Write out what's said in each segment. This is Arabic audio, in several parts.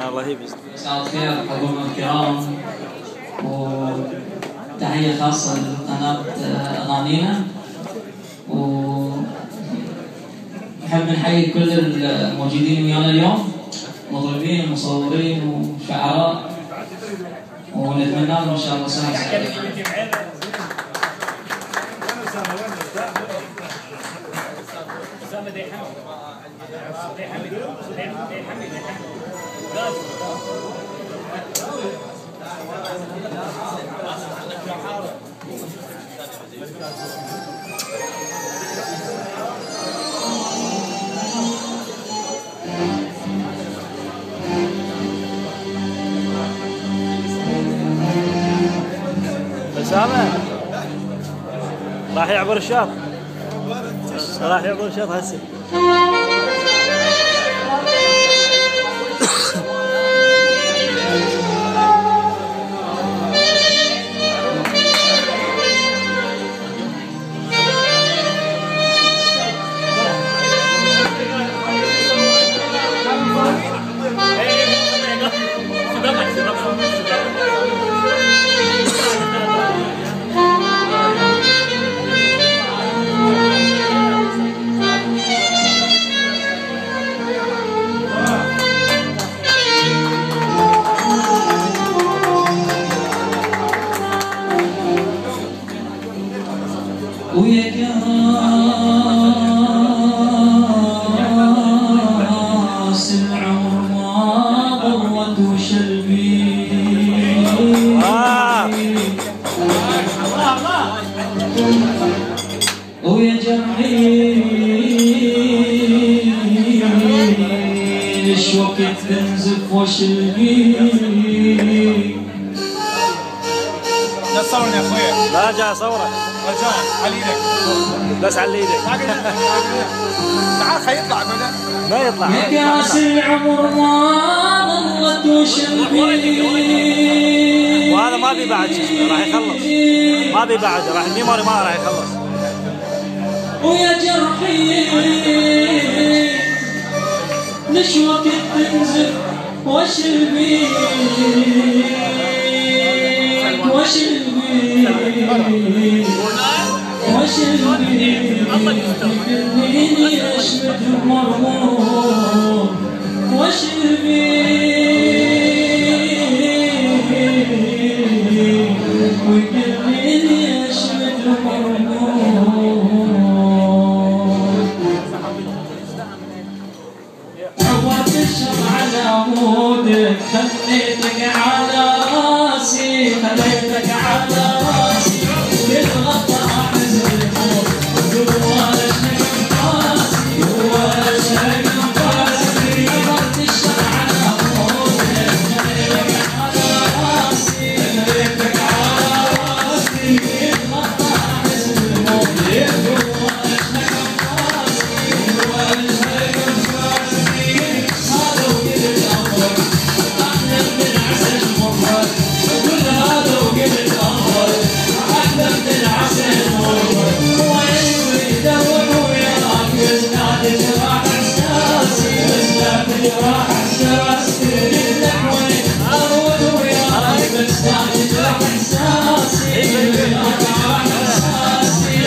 الله يبيض. مساء الخير حضورنا الكرام، وتحية خاصة لقناة أغانينا، ونحب نحيي كل الموجودين ويانا اليوم، مطربين ومصورين وشعراء، ونتمنى لهم إن شاء الله سنة سعيدة. أسامة راح يعبر الشاط، راح يعبر الشاط هسه. ويا كاس العمر ما ضرت وشلبي ويا جرحي ليش وقت تنزف وشلبي. لا تصورني يا اخويا. لا جاي اصورك. رجاء على ايدك. بس على ايدك. تعال خليه يطلع كله. ما يطلع. يا كاس العمر ما ضلت وشلبي. وهذا ما بي بعد شيء راح يخلص. ما بي بعد راح الميموري ما راح يخلص. ويا جرحي ليش وقت تنزف وشلبي وشلبي وشلبي مني اشمت مرمور وشلبي وكلني اشمت مرمور. عوضت الشر على عمودك خليتك على راسي خليتك على راسي يتغطى حزن الموت جواش نجم راسي جواش نجم راسي. عوضت الشر على عمودك خليتك على راسي خليتك على راسي يتغطى حزن الموت جواش نجم راسي جواش نجم راسي. هذا وقت الأمر أحلى من العسل مر كل هذا وقت الأمر أحلى من العسل مر. وين يدور وياك بس لا تجرح إحساسي بس لا تجرح إحساسي. لك وين أروح وياك بس لا تجرح إحساسي بس لا تجرح إحساسي.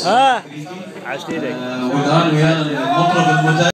ها عشتي لك والان ويانا المطرب المتابع